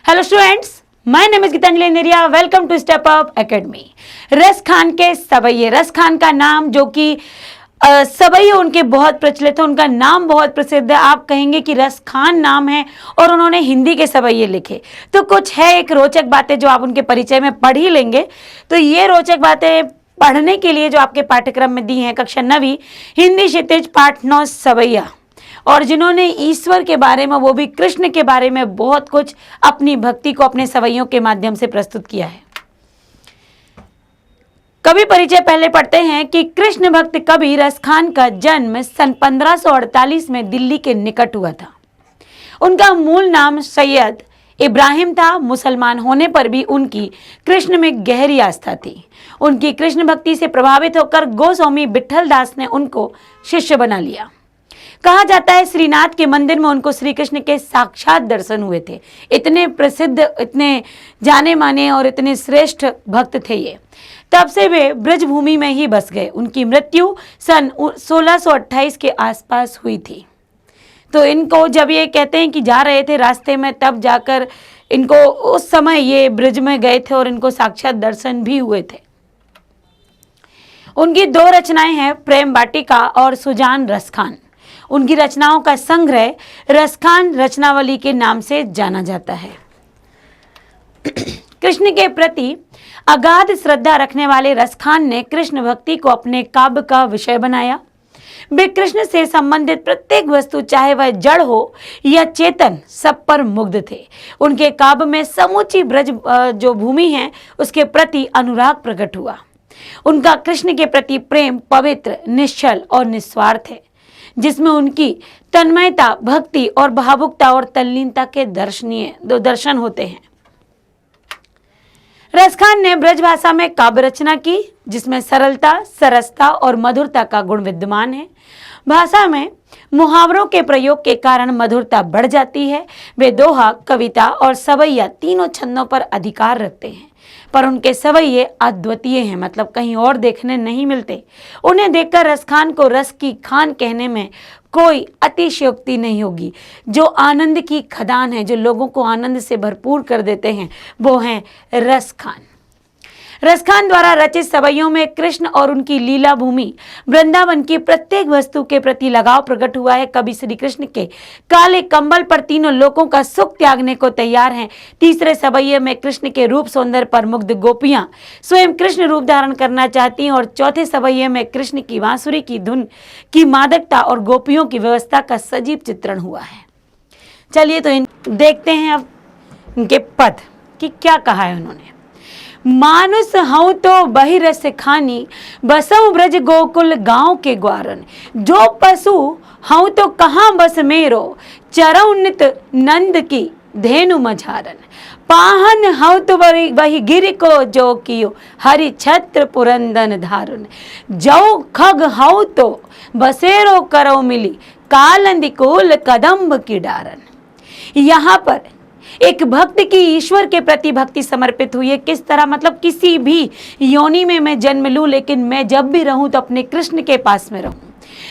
Hello students, my name is Geetanjali Neriya. Welcome to Step Up Academy. Ras Khan के सवैये, रस खान का नाम जो कि सवैये उनके बहुत प्रचलित है, उनका नाम बहुत प्रसिद्ध है। आप कहेंगे कि रस खान नाम है और उन्होंने हिंदी के सवैये लिखे, तो कुछ है एक रोचक बातें जो आप उनके परिचय में पढ़ ही लेंगे। तो ये रोचक बातें पढ़ने के लिए जो आपके पाठ्यक्रम में दी हैं, कक्षा 9वीं हिंदी क्षितिज पाठ 9 सवैया, और जिन्होंने ईश्वर के बारे में, वो भी कृष्ण के बारे में बहुत कुछ अपनी भक्ति को अपने सवैयों के माध्यम से प्रस्तुत किया है। कवि परिचय पहले पढ़ते हैं कि कृष्ण भक्त कवि रस खान का जन्म सन 1548 में दिल्ली के निकट हुआ था। उनका मूल नाम सैयद इब्राहिम था। मुसलमान होने पर भी उनकी कृष्ण में गहरी आस्था थी। उनकी कृष्ण भक्ति से प्रभावित होकर गोस्वामी विठल दास ने उनको शिष्य बना लिया। कहा जाता है श्रीनाथ के मंदिर में उनको श्री कृष्ण के साक्षात दर्शन हुए थे। इतने प्रसिद्ध, इतने जाने माने और इतने श्रेष्ठ भक्त थे ये। तब से वे ब्रजभूमि में ही बस गए। उनकी मृत्यु सन 1628 के आसपास हुई थी। तो इनको जब ये कहते हैं कि जा रहे थे रास्ते में, तब जाकर इनको उस समय ये ब्रज में गए थे और इनको साक्षात दर्शन भी हुए थे। उनकी 2 रचनाएं हैं, प्रेम वाटिका और सुजान रस खान। उनकी रचनाओं का संग्रह रसखान रचनावली के नाम से जाना जाता है। कृष्ण के प्रति अगाध श्रद्धा रखने वाले रसखान ने कृष्ण भक्ति को अपने काव्य का विषय बनाया। वे कृष्ण से संबंधित प्रत्येक वस्तु, चाहे वह जड़ हो या चेतन, सब पर मुग्ध थे। उनके काव्य में समूची ब्रज जो भूमि है उसके प्रति अनुराग प्रकट हुआ। उनका कृष्ण के प्रति प्रेम पवित्र, निश्चल और निस्वार्थ है, जिसमें उनकी तन्मयता, भक्ति और भावुकता और तल्लीनता के दर्शन होते हैं। रसखान ने ब्रज भाषा में काव्य रचना की, जिसमें सरलता, सरसता और मधुरता का गुण विद्यमान है। भाषा में मुहावरों के प्रयोग के कारण मधुरता बढ़ जाती है। वे दोहा, कविता और सवैया तीनों छंदों पर अधिकार रखते हैं, पर उनके सवैये अद्वितीय हैं, मतलब कहीं और देखने नहीं मिलते। उन्हें देखकर रसखान को रस की खान कहने में कोई अतिशयोक्ति नहीं होगी। जो आनंद की खदान है, जो लोगों को आनंद से भरपूर कर देते हैं, वो हैं रसखान। रसखान द्वारा रचित सवैयों में कृष्ण और उनकी लीला भूमि वृंदावन की प्रत्येक वस्तु के प्रति लगाव प्रकट हुआ है। कवि श्री कृष्ण के काले कंबल पर तीनों लोकों का सुख त्यागने को तैयार हैं। तीसरे सवैये में कृष्ण के रूप सौंदर्य पर मुग्ध गोपियां स्वयं कृष्ण रूप धारण करना चाहती हैं, और चौथे सवैये में कृष्ण की बांसुरी की धुन की मादकता और गोपियों की व्यवस्था का सजीव चित्रण हुआ है। चलिए तो देखते हैं अब इनके पद कि क्या कहा है उन्होंने। मानुष हूँ तो बही रस खानी, बसऊं ब्रज गोकुल गांव के ग्वारन। जो पशु हूँ तो कहाँ बस मेरो, चरऊ नित नंद की धेनु मझारन। पाहन हूँ तो वही गिर को जो कियो, हरि छत्र पुरंदन धारुन। जो खग हूँ तो बसेरो करो मिली, कालंदिकुल कदम्ब की डारन। यहाँ पर एक भक्त की ईश्वर के प्रति भक्ति समर्पित हुई है। किस तरह, मतलब किसी भी योनि में मैं जन्म लूं, लेकिन मैं जब भी रहूं तो अपने कृष्ण के पास में रहूं।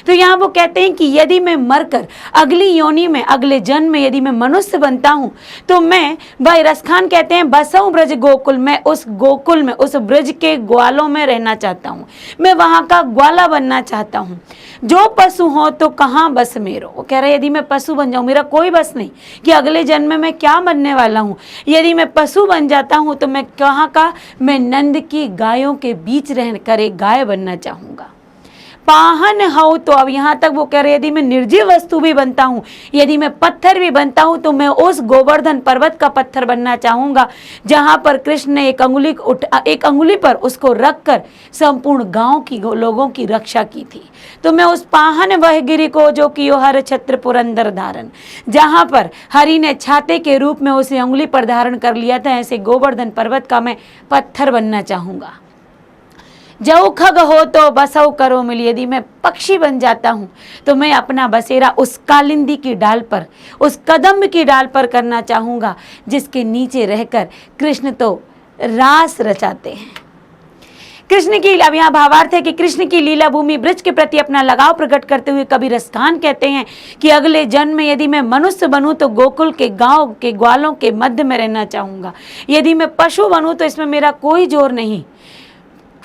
तो यहाँ वो कहते हैं कि यदि मैं मरकर अगली योनि में, अगले जन्म में यदि मैं मनुष्य बनता हूँ, तो मैं, भाई रसखान कहते हैं, बसऊं ब्रज गोकुल, मैं उस गोकुल में, उस ब्रज के ग्वालों में रहना चाहता हूँ। मैं वहाँ का ग्वाला बनना चाहता हूँ। जो पशु हो तो कहाँ बस मेरो, वो कह रहे यदि मैं पशु बन जाऊँ, मेरा कोई बस नहीं कि अगले जन्म में मैं क्या बनने वाला हूँ। यदि मैं पशु बन जाता हूँ तो मैं कहाँ का, मैं नंद की गायों के बीच रह कर एक गाय बनना चाहूँगा। पाहन हूँ तो, अब यहाँ तक वो कह रहे यदि मैं निर्जीव वस्तु भी बनता हूँ, यदि मैं पत्थर भी बनता हूँ, तो मैं उस गोवर्धन पर्वत का पत्थर बनना चाहूँगा, जहाँ पर कृष्ण ने एक अंगुली पर उसको रखकर संपूर्ण गांव की लोगों की रक्षा की थी। तो मैं उस पाहन वह गिरी को जो कि हर छत्र पुरंदर धारण, जहाँ पर हरि ने छाते के रूप में उसे अंगुली पर धारण कर लिया था, ऐसे गोवर्धन पर्वत का मैं पत्थर बनना चाहूँगा। जो खग हो तो बसऊ करो मिली, यदि मैं पक्षी बन जाता हूँ तो मैं अपना बसेरा उस कालिंदी की डाल पर, उस कदम्ब की डाल पर करना चाहूँगा, जिसके नीचे रहकर कृष्ण तो रास रचाते हैं। कृष्ण की, अब यहाँ भावार्थ है कि कृष्ण की लीला भूमि ब्रज के प्रति अपना लगाव प्रकट करते हुए कवि रसखान कहते हैं कि अगले जन्म में यदि मैं मनुष्य बनूं तो गोकुल के गांव के ग्वालों के मध्य में रहना चाहूंगा। यदि मैं पशु बनूं तो इसमें मेरा कोई जोर नहीं,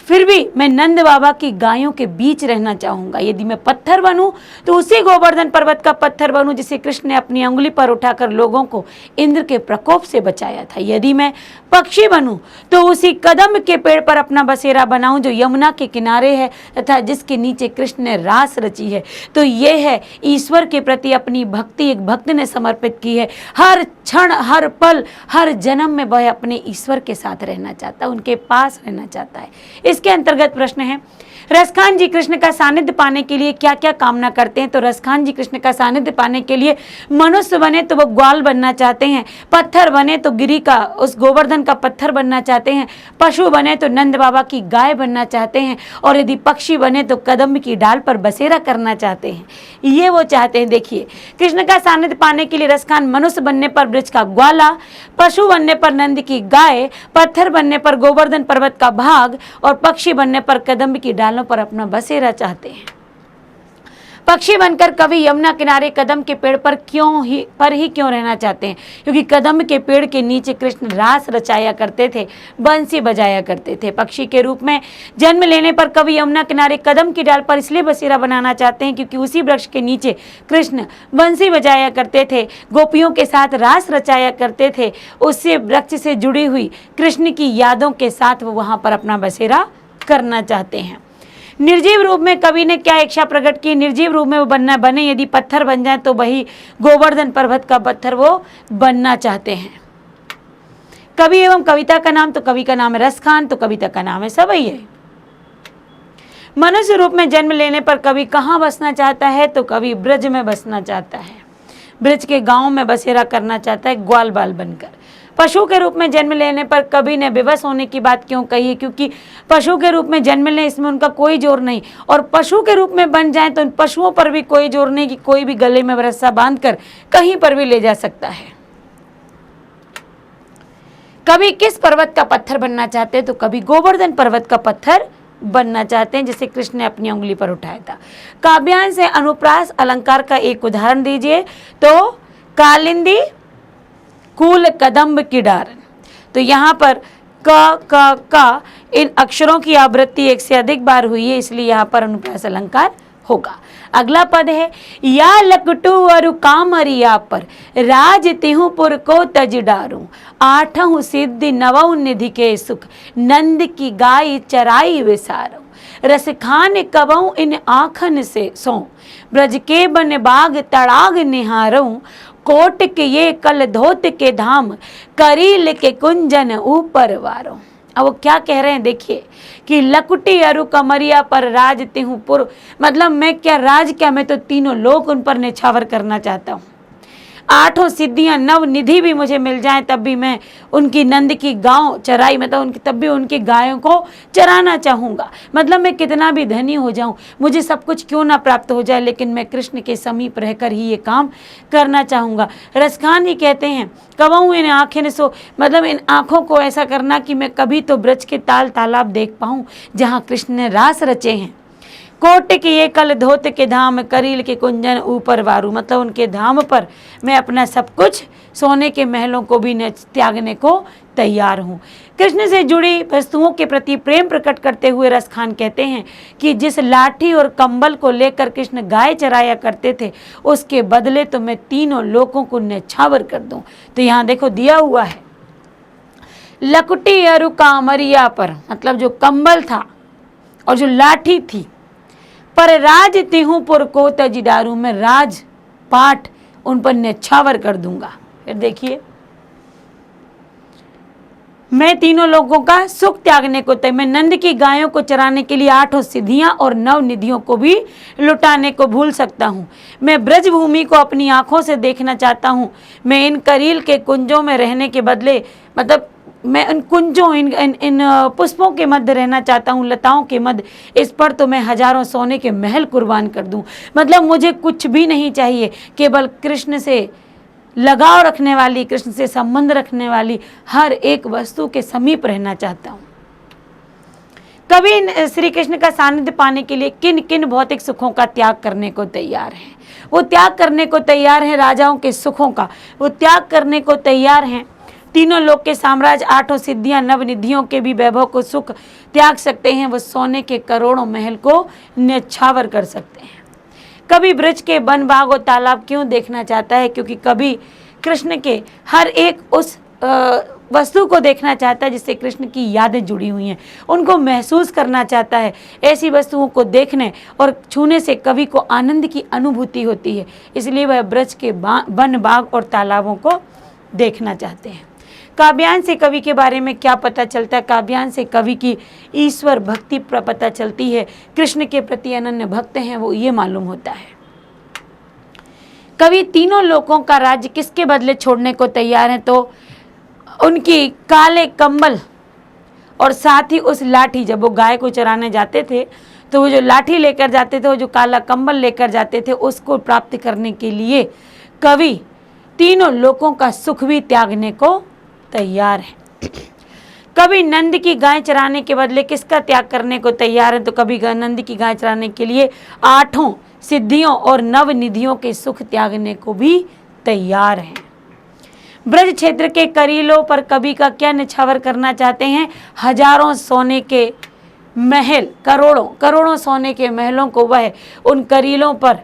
फिर भी मैं नंद बाबा की गायों के बीच रहना चाहूंगा। यदि मैं पत्थर बनूं तो उसी गोवर्धन पर्वत का पत्थर बनूं जिसे कृष्ण ने अपनी अंगुली पर उठाकर लोगों को इंद्र के प्रकोप से बचाया था। यदि मैं पक्षी बनूं तो उसी कदम के पेड़ पर अपना बसेरा बनाऊं जो यमुना के किनारे है तथा जिसके नीचे कृष्ण ने रास रची है। तो ये है ईश्वर के प्रति अपनी भक्ति एक भक्त ने समर्पित की है। हर क्षण, हर पल, हर जन्म में वह अपने ईश्वर के साथ रहना चाहता है, उनके पास रहना चाहता है। इसके अंतर्गत प्रश्न है, रसखान जी कृष्ण का सानिध्य पाने के लिए क्या क्या कामना करते हैं? तो रसखान जी कृष्ण का सानिध्य पाने के लिए मनुष्य बने तो वो ग्वाल बनना चाहते हैं, पत्थर बने तो गिरी का, उस गोवर्धन का पत्थर बनना चाहते हैं, पशु बने तो नंद बाबा की गाय बनना चाहते हैं, और यदि पक्षी बने तो कदम की डाल पर बसेरा करना चाहते हैं। ये वो चाहते हैं। देखिए, कृष्ण का सानिध्य पाने के लिए रसखान मनुष्य बनने पर ब्रज का ग्वाला, पशु बनने पर नंद की गाय, पत्थर बनने पर गोवर्धन पर्वत का भाग और पक्षी बनने पर कदम्ब की डालों पर अपना बसेरा चाहते हैं। पक्षी बनकर कवि यमुना किनारे कदम के पेड़ पर क्यों रहना चाहते हैं? क्योंकि कदम के पेड़ के नीचे कृष्ण रास रचाया करते थे, बंसी बजाया करते थे। पक्षी के रूप में जन्म लेने पर कवि यमुना किनारे कदम की डाल पर इसलिए बसेरा बनाना चाहते हैं क्योंकि उसी वृक्ष के नीचे कृष्ण बंसी बजाया करते थे, गोपियों के साथ रास रचाया करते थे। उससे वृक्ष से जुड़ी हुई कृष्ण की यादों के साथ वो वहां पर अपना बसेरा करना चाहते हैं। निर्जीव रूप में कवि ने क्या इच्छा प्रकट की? निर्जीव रूप में वो बने, यदि पत्थर बन जाए तो वही गोवर्धन पर्वत का पत्थर वो बनना चाहते हैं। कवि एवं कविता का नाम, तो कवि का नाम है रसखान, तो कविता का नाम है सवई है। मनुष्य रूप में जन्म लेने पर कवि कहाँ बसना चाहता है? तो कवि ब्रज में बसना चाहता है, ब्रज के गांव में बसेरा करना चाहता है ग्वाल बाल बनकर। पशु के रूप में जन्म लेने पर कवि ने विवश होने की बात क्यों कही है? क्योंकि पशु के रूप में जन्म लें इसमें उनका कोई जोर नहीं, और पशु के रूप में बन जाए तो उन पशुओं पर भी कोई जोर नहीं कि कोई भी गले में रस्सा बांधकर कहीं पर भी ले जा सकता है। कवि किस पर्वत का पत्थर बनना चाहते हैं? तो कवि गोवर्धन पर्वत का पत्थर बनना चाहते हैं जिसे कृष्ण ने अपनी उंगली पर उठाया था। काव्यांश से अनुप्रास अलंकार का एक उदाहरण दीजिए। तो कालिंदी कूल कदम्ब की डार, तो यहाँ पर क इन अक्षरों की आवृत्ति एक से अधिक बार हुई है, इसलिए यहाँ पर अनुप्रास अलंकार होगा। अगला पद है, या लकटू अरु कामरिया पर राज तिहुपुर को तज डारूं, आठहु सिद्धि नवौ निधि के सुख नंद की गाय चराई विसारूं, रसखान कबऊ इन आखन से सो ब्रज के बन बाग तड़ाग निहारूं, कोट के ये कल धोत के धाम करील के कुंजन ऊपर वारों। अब वो क्या कह रहे हैं देखिए कि लकुटी अरु कमरिया पर राज तिहुपुर, मतलब मैं क्या राज क्या, मैं तो तीनों लोग उन पर निछावर करना चाहता हूँ। आठों सिद्धियां नव निधि भी मुझे मिल जाएं तब भी मैं उनकी नंद की गांव चराई, मतलब उनकी तब भी उनकी गायों को चराना चाहूँगा। मतलब मैं कितना भी धनी हो जाऊं, मुझे सब कुछ क्यों ना प्राप्त हो जाए, लेकिन मैं कृष्ण के समीप रहकर ही ये काम करना चाहूँगा। रसखान ही कहते हैं, कबहू इन आँखें ने सो, मतलब इन आँखों को ऐसा करना कि मैं कभी तो ब्रज के ताल तालाब देख पाऊँ जहाँ कृष्ण ने रास रचे हैं। कोट के ये कल धोत के धाम करील के कुंजन ऊपर वारू, मतलब उनके धाम पर मैं अपना सब कुछ सोने के महलों को भी न त्यागने को तैयार हूँ। कृष्ण से जुड़ी वस्तुओं के प्रति प्रेम प्रकट करते हुए रसखान कहते हैं कि जिस लाठी और कंबल को लेकर कृष्ण गाय चराया करते थे उसके बदले तो मैं तीनों लोगों को न्यौछावर कर दूं। तो यहाँ देखो दिया हुआ है, लकुटी अरु कामरिया पर, मतलब जो कंबल था और जो लाठी थी, पर राज तिहुपुर को तज डारूं, मैं राज पाठ उन पर न्यौछावर कर दूंगा। फिर देखिए, मैं तीनों लोगों का सुख त्यागने को तय, मैं नंद की गायों को चराने के लिए आठों सिद्धियां और नव निधियों को भी लुटाने को भूल सकता हूँ। मैं ब्रज भूमि को अपनी आंखों से देखना चाहता हूँ। मैं इन करील के कुंजों में रहने के बदले, मतलब मैं इन कुंजों इन पुष्पों के मध्य रहना चाहता हूँ, लताओं के मध्य, इस पर तो मैं हजारों सोने के महल कुर्बान कर दूँ। मतलब मुझे कुछ भी नहीं चाहिए, केवल कृष्ण से लगाव रखने वाली, कृष्ण से संबंध रखने वाली हर एक वस्तु के समीप रहना चाहता हूँ। कवि श्री कृष्ण का सानिध्य पाने के लिए किन किन भौतिक सुखों का त्याग करने को तैयार हैं। वो त्याग करने को तैयार हैं राजाओं के सुखों का, वो त्याग करने को तैयार हैं तीनों लोक के साम्राज्य, आठों सिद्धियां, नवनिधियों के भी वैभव को सुख त्याग सकते हैं। वो सोने के करोड़ों महल को न्यौछावर कर सकते हैं। कभी ब्रज के वन बाग और तालाब क्यों देखना चाहता है? क्योंकि कभी कृष्ण के हर एक उस वस्तु को देखना चाहता है जिससे कृष्ण की यादें जुड़ी हुई हैं, उनको महसूस करना चाहता है। ऐसी वस्तुओं को देखने और छूने से कवि को आनंद की अनुभूति होती है, इसलिए वह ब्रज के वन बाग और तालाबों को देखना चाहते हैं। काव्यांश से कवि के बारे में क्या पता चलता है? काव्यांश से कवि की ईश्वर भक्ति पता चलती है, कृष्ण के प्रति अनन्य भक्त हैं वो ये मालूम होता है। कवि तीनों लोकों का राज्य किसके बदले छोड़ने को तैयार हैं? तो उनकी काले कंबल और साथ ही उस लाठी, जब वो गाय को चराने जाते थे तो वो जो लाठी लेकर जाते थे, वो जो काला कंबल लेकर जाते थे, उसको प्राप्त करने के लिए कवि तीनों लोकों का सुख भी त्यागने को तैयार है। कभी नंद की गाय चराने के बदले किसका त्याग करने को तैयार है? तो कभी नंद की गाय चराने के लिए आठों सिद्धियों और नवनिधियों के सुख त्यागने को भी तैयार हैं। ब्रज क्षेत्र के करीलों पर कवि का क्या न्यौछावर करना चाहते हैं? हजारों सोने के महल, करोड़ों सोने के महलों को वह उन करीलों पर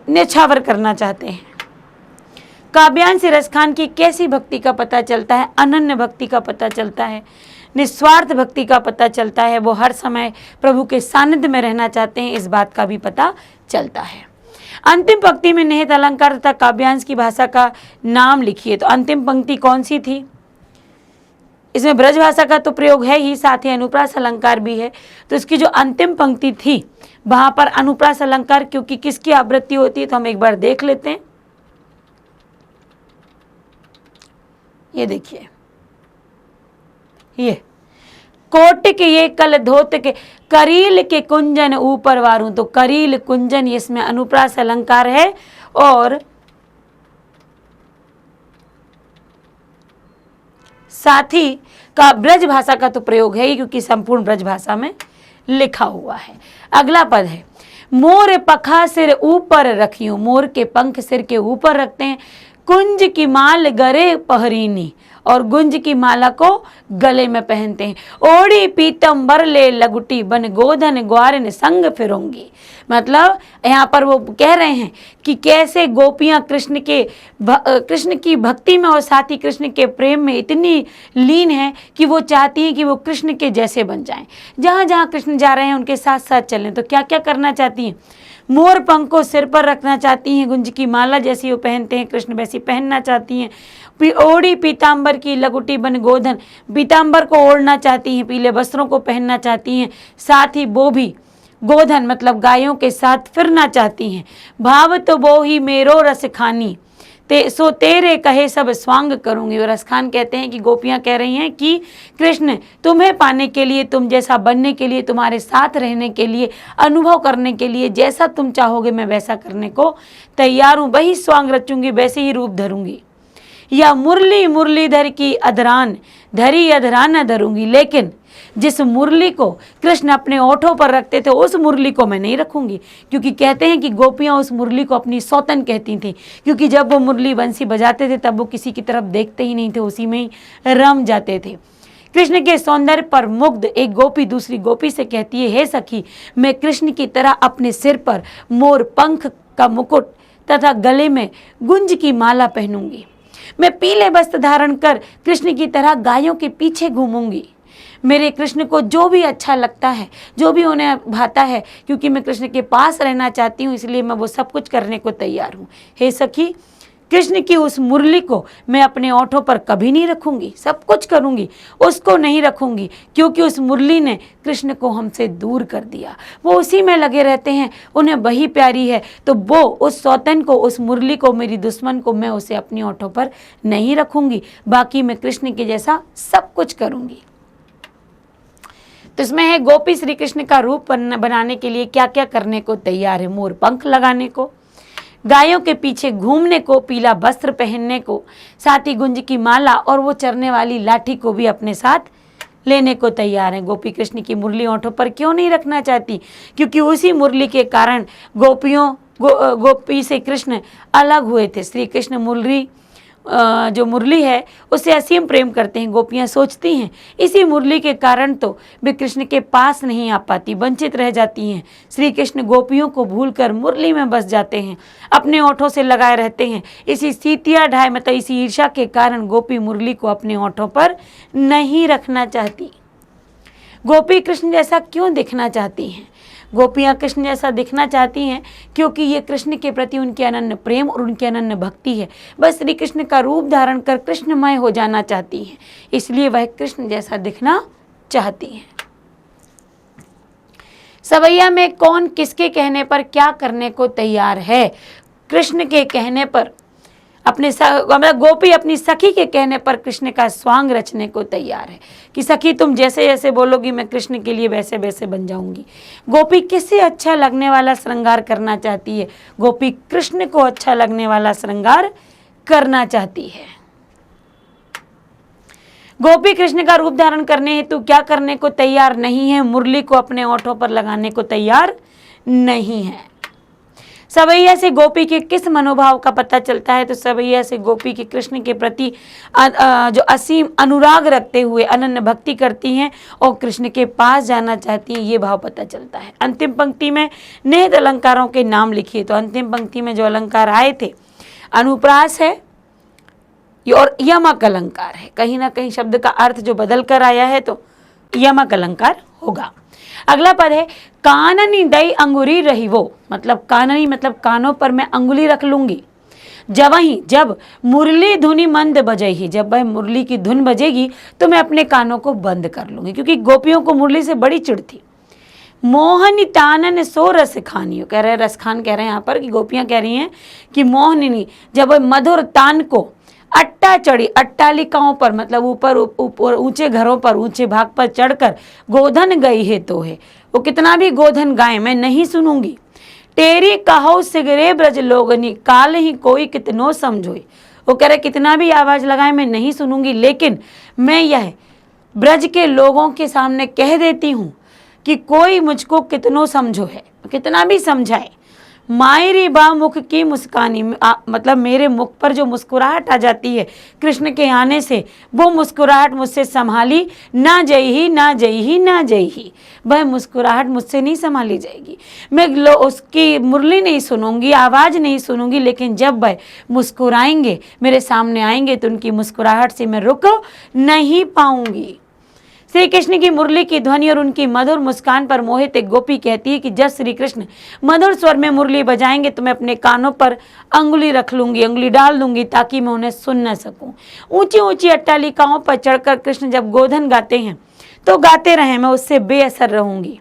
न्यौछावर करना चाहते हैं। काव्यांश से रसखान की कैसी भक्ति का पता चलता है? अनन्य भक्ति का पता चलता है, निस्वार्थ भक्ति का पता चलता है। वो हर समय प्रभु के सानिध्य में रहना चाहते हैं, इस बात का भी पता चलता है। अंतिम पंक्ति में निहित अलंकार तथा काव्यांश की भाषा का नाम लिखिए। तो अंतिम पंक्ति कौन सी थी? इसमें ब्रज भाषा का तो प्रयोग है ही, साथ ही अनुप्रास अलंकार भी है। तो इसकी जो अंतिम पंक्ति थी वहां पर अनुप्रास अलंकार क्योंकि किसकी आवृत्ति होती है तो हम एक बार देख लेते हैं। ये देखिए, ये कोटिक ये कल धोत के करील के कुंजन ऊपर वारूं। तो करील कुंजन इसमें अनुप्रास अलंकार है और साथ ही का ब्रज भाषा का तो प्रयोग है ही क्योंकि संपूर्ण ब्रज भाषा में लिखा हुआ है। अगला पद है मोर पखा सिर ऊपर रखियो। मोर के पंख सिर के ऊपर रखते हैं। कुंज की माल गरे पहरीनी, और गुंज की माला को गले में पहनते हैं। ओढ़ी पीतम्बर ले लगुटी बन गोधन ग्वारन संग फिरूंगी। मतलब यहाँ पर वो कह रहे हैं कि कैसे गोपियाँ कृष्ण की भक्ति में और साथ ही कृष्ण के प्रेम में इतनी लीन है कि वो चाहती हैं कि वो कृष्ण के जैसे बन जाएं। जहाँ जहाँ कृष्ण जा रहे हैं उनके साथ साथ चलें। तो क्या क्या करना चाहती हैं? मोर पंख को सिर पर रखना चाहती हैं। गुंज की माला जैसी वो पहनते हैं कृष्ण वैसी पहनना चाहती हैं। ओढ़ी पीताम्बर की लगुटी बन गोधन, पीताम्बर को ओढ़ना चाहती हैं, पीले वस्त्रों को पहनना चाहती हैं। साथ ही वो भी गोधन मतलब गायों के साथ फिरना चाहती हैं। भाव तो वो ही मेरो रस खानी सो तेरे कहे सब स्वांग करूंगी। और रसखान कहते हैं कि गोपियां कह रही हैं कि कृष्ण तुम्हें पाने के लिए, तुम जैसा बनने के लिए, तुम्हारे साथ रहने के लिए, अनुभव करने के लिए, जैसा तुम चाहोगे मैं वैसा करने को तैयार हूँ। वही स्वांग रचूंगी, वैसे ही रूप धरूंगी। या मुरली मुरलीधर की अधरान धरी अधरान न धरूंगी। लेकिन जिस मुरली को कृष्ण अपने ओठों पर रखते थे उस मुरली को मैं नहीं रखूंगी, क्योंकि कहते हैं कि गोपियां उस मुरली को अपनी सौतन कहती थी, क्योंकि जब वो मुरली बंसी बजाते थे तब वो किसी की तरफ देखते ही नहीं थे, उसी में ही रम जाते थे। कृष्ण के सौंदर्य पर मुग्ध एक गोपी दूसरी गोपी से कहती है, हे सखी, मैं कृष्ण की तरह अपने सिर पर मोर पंख का मुकुट तथा गले में गुंज की माला पहनूंगी। मैं पीले वस्त्र धारण कर कृष्ण की तरह गायों के पीछे घूमूंगी। मेरे कृष्ण को जो भी अच्छा लगता है, जो भी उन्हें भाता है, क्योंकि मैं कृष्ण के पास रहना चाहती हूँ, इसलिए मैं वो सब कुछ करने को तैयार हूँ। हे सखी, कृष्ण की उस मुरली को मैं अपने ओठों पर कभी नहीं रखूंगी, सब कुछ करूंगी, उसको नहीं रखूंगी, क्योंकि उस मुरली ने कृष्ण को हमसे दूर कर दिया। वो उसी में लगे रहते हैं, उन्हें वही प्यारी है। तो वो उस सौतन को, उस मुरली को, मेरी दुश्मन को मैं उसे अपनी ओठों पर नहीं रखूंगी। बाकी मैं कृष्ण के जैसा सब कुछ करूंगी। तो इसमें है गोपी श्री कृष्ण का रूप बनाने के लिए क्या क्या करने को तैयार है। मोर पंख लगाने को, गायों के पीछे घूमने को, पीला वस्त्र पहनने को, साथ ही गुंज की माला और वो चरने वाली लाठी को भी अपने साथ लेने को तैयार हैं। गोपी कृष्ण की मुरली ओंठों पर क्यों नहीं रखना चाहती? क्योंकि उसी मुरली के कारण गोपी से कृष्ण अलग हुए थे। श्री कृष्ण जो मुरली है उससे असीम प्रेम करते हैं। गोपियाँ सोचती हैं इसी मुरली के कारण तो वे कृष्ण के पास नहीं आ पाती, वंचित रह जाती हैं। श्री कृष्ण गोपियों को भूलकर मुरली में बस जाते हैं, अपने ओंठों से लगाए रहते हैं। इसी सीतिया ढाई मतलब इसी ईर्ष्या के कारण गोपी मुरली को अपने ओंठों पर नहीं रखना चाहती। गोपी कृष्ण जैसा क्यों दिखना चाहती हैं? गोपियाँ कृष्ण जैसा दिखना चाहती हैं क्योंकि ये कृष्ण के प्रति उनके अनन्य प्रेम और उनकी अनन्य भक्ति है। बस श्री कृष्ण का रूप धारण कर कृष्णमय हो जाना चाहती हैं, इसलिए वह कृष्ण जैसा दिखना चाहती हैं। सवैया में कौन किसके कहने पर क्या करने को तैयार है? कृष्ण के कहने पर मतलब गोपी अपनी सखी के कहने पर कृष्ण का स्वांग रचने को तैयार है कि सखी तुम जैसे जैसे बोलोगी मैं कृष्ण के लिए वैसे वैसे बन जाऊंगी। गोपी किससे अच्छा लगने वाला श्रृंगार करना चाहती है? गोपी कृष्ण को अच्छा लगने वाला श्रृंगार करना चाहती है। गोपी कृष्ण का रूप धारण करने हेतु क्या करने को तैयार नहीं है? मुरली को अपने ओंठों पर लगाने को तैयार नहीं है। सवैया से गोपी के किस मनोभाव का पता चलता है? तो सवैया से गोपी के कृष्ण के प्रति जो असीम अनुराग रखते हुए अनन्य भक्ति करती हैं और कृष्ण के पास जाना चाहती हैं, ये भाव पता चलता है। अंतिम पंक्ति में नेत अलंकारों के नाम लिखिए। तो अंतिम पंक्ति में जो अलंकार आए थे अनुप्रास है और यमक अलंकार है। कहीं ना कहीं शब्द का अर्थ जो बदल कर आया है तो यमक अलंकार होगा। अगला पद है काननी दई अंगुरी रही वो, मतलब काननी मतलब कानों पर मैं अंगुली रख लूंगी। जब मुरली धुनी मंद बजेगी, जब वह मुरली की धुन बजेगी तो मैं अपने कानों को बंद कर लूंगी, क्योंकि गोपियों को मुरली से बड़ी चिढ़ थी। मोहनी तानन सो रस खानियो, कह रहे रस खान कह रहे हैं यहाँ पर कि गोपियां कह रही हैं कि मोहनी जब वह मधुर तान को अट्टा चढ़ी, अट्टालिकाओं पर मतलब ऊपर ऊंचे घरों पर ऊंचे भाग पर चढ़कर गोधन गई है तो है, वो कितना भी गोधन गाए मैं नहीं सुनूंगी। तेरी कहो सिगरे ब्रज लोगनी काल ही कोई कितनो समझोई, वो कह रहे कितना भी आवाज लगाए मैं नहीं सुनूंगी, लेकिन मैं यह ब्रज के लोगों के सामने कह देती हूँ कि कोई मुझको कितनो समझो है, कितना भी समझाए। मायरी बा मुख की मुस्कानी मतलब मेरे मुख पर जो मुस्कुराहट आ जाती है कृष्ण के आने से, वो मुस्कुराहट मुझसे संभाली ना जई ही, वह मुस्कुराहट मुझसे नहीं संभाली जाएगी। मैं उसकी मुरली नहीं सुनूंगी, आवाज़ नहीं सुनूंगी, लेकिन जब वह मुस्कुराएंगे मेरे सामने आएंगे तो उनकी मुस्कुराहट से मैं रुक नहीं पाऊंगी। श्री कृष्ण की मुरली की ध्वनि और उनकी मधुर मुस्कान पर मोहित एक गोपी कहती है कि जब श्री कृष्ण मधुर स्वर में मुरली बजाएंगे तो मैं अपने कानों पर अंगुली रख लूंगी, अंगुली डाल दूंगी ताकि मैं उन्हें सुन न सकूं। ऊंची ऊंची अट्टालिकाओं पर चढ़कर कृष्ण जब गोधन गाते हैं तो गाते रहें, मैं उससे बेअसर रहूंगी।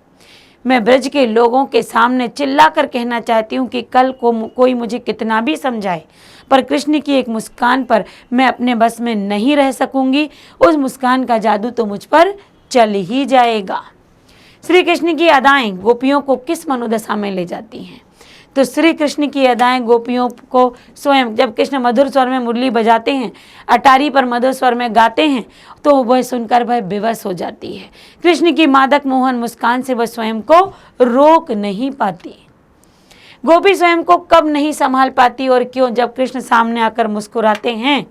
मैं ब्रज के लोगों के सामने चिल्लाकर कहना चाहती हूँ कि कल को कोई मुझे कितना भी समझाए, पर कृष्ण की एक मुस्कान पर मैं अपने बस में नहीं रह सकूंगी। उस मुस्कान का जादू तो मुझ पर चल ही जाएगा। श्री कृष्ण की अदाएं गोपियों को किस मनोदशा में ले जाती हैं? तो श्री कृष्ण की अदाएं गोपियों को स्वयं जब कृष्ण मधुर स्वर में मुरली बजाते हैं, अटारी पर मधुर स्वर में गाते हैं, तो वह सुनकर वह बेबस हो जाती है। कृष्ण की मादक मोहन मुस्कान से वह स्वयं को रोक नहीं पाती। गोपी स्वयं को कब नहीं संभाल पाती और क्यों? जब कृष्ण सामने आकर मुस्कुराते हैं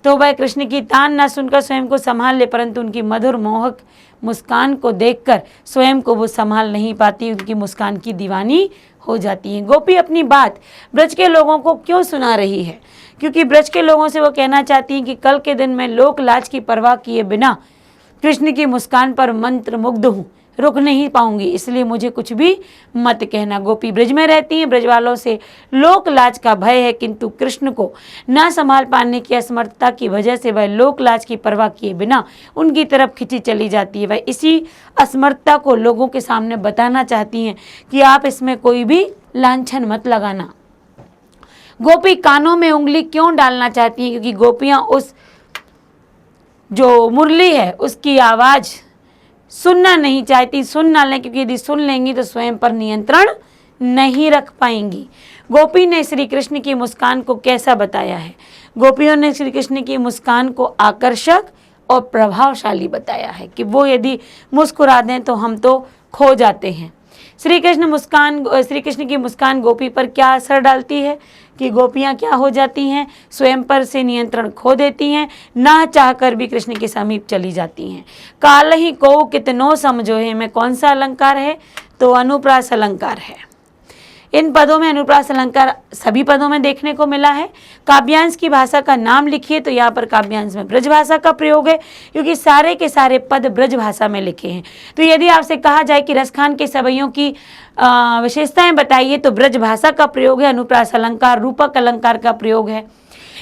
तो वह कृष्ण की तान ना सुनकर स्वयं को संभाल ले, परंतु उनकी मधुर मोहक मुस्कान को देखकर स्वयं को वो संभाल नहीं पाती, उनकी मुस्कान की दीवानी हो जाती है। गोपी अपनी बात ब्रज के लोगों को क्यों सुना रही है? क्योंकि ब्रज के लोगों से वो कहना चाहती हैं कि कल के दिन मैं लोक लाज की परवाह किए बिना कृष्ण की मुस्कान पर मंत्र मुग्ध हूँ, रुक नहीं पाऊंगी, इसलिए मुझे कुछ भी मत कहना। गोपी ब्रज में रहती हैं, ब्रज वालों से लोक लाज का भय है, किंतु कृष्ण को ना संभाल पाने की असमर्थता की वजह से वह लोक लाज की परवाह किए बिना उनकी तरफ खिंची चली जाती है। वह इसी असमर्थता को लोगों के सामने बताना चाहती हैं कि आप इसमें कोई भी लांछन मत लगाना। गोपी कानों में उंगली क्यों डालना चाहती है? क्योंकि गोपियाँ उस जो मुरली है उसकी आवाज़ सुनना नहीं चाहती, सुन ना लें, क्योंकि यदि सुन लेंगी तो स्वयं पर नियंत्रण नहीं रख पाएंगी। गोपी ने श्री कृष्ण की मुस्कान को कैसा बताया है? गोपियों ने श्री कृष्ण की मुस्कान को आकर्षक, और प्रभावशाली बताया है कि वो यदि मुस्कुरा दें तो हम तो खो जाते हैं। श्री कृष्ण की मुस्कान गोपी पर क्या असर डालती है कि गोपियाँ क्या हो जाती हैं, स्वयं पर से नियंत्रण खो देती हैं, ना चाहकर भी कृष्ण के समीप चली जाती हैं। काल ही को कितनो समझो है में कौन सा अलंकार है, तो अनुप्रास अलंकार है। इन पदों में अनुप्रास अलंकार सभी पदों में देखने को मिला है। काव्यांश की भाषा का नाम लिखिए, तो यहाँ पर काव्यांश में ब्रज भाषा का प्रयोग है, क्योंकि सारे के सारे पद ब्रज भाषा में लिखे हैं। तो यदि आपसे कहा जाए कि रसखान के सवैयों की विशेषताएं बताइए, तो ब्रज भाषा का प्रयोग है, अनुप्रास अलंकार, रूपक अलंकार का प्रयोग है।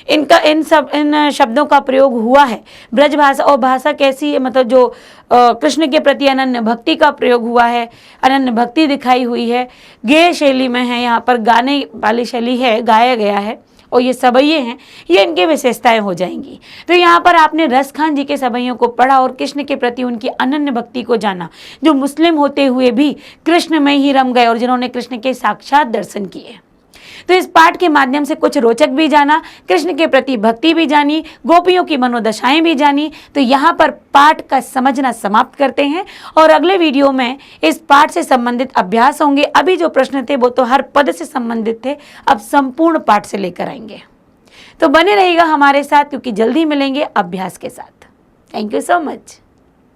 इन शब्दों का प्रयोग हुआ है। ब्रज भाषा और भाषा कैसी है, मतलब जो कृष्ण के प्रति अनन्य भक्ति का प्रयोग हुआ है, अनन्य भक्ति दिखाई हुई है, गेय शैली में है, यहाँ पर गाने वाली शैली है, गाया गया है, और ये सवैये हैं, ये इनकी विशेषताएं हो जाएंगी। तो यहाँ पर आपने रसखान जी के सवैयों को पढ़ा और कृष्ण के प्रति उनकी अनन्य भक्ति को जाना, जो मुस्लिम होते हुए भी कृष्ण में ही रम गए और जिन्होंने कृष्ण के साक्षात दर्शन किए। तो इस पाठ के माध्यम से कुछ रोचक भी जाना, कृष्ण के प्रति भक्ति भी जानी, गोपियों की मनोदशाएं भी जानी। तो यहाँ पर पाठ का समझना समाप्त करते हैं और अगले वीडियो में इस पाठ से संबंधित अभ्यास होंगे। अभी जो प्रश्न थे वो तो हर पद से संबंधित थे, अब संपूर्ण पाठ से लेकर आएंगे। तो बने रहिएगा हमारे साथ, क्योंकि जल्दी मिलेंगे अभ्यास के साथ। Thank you so much.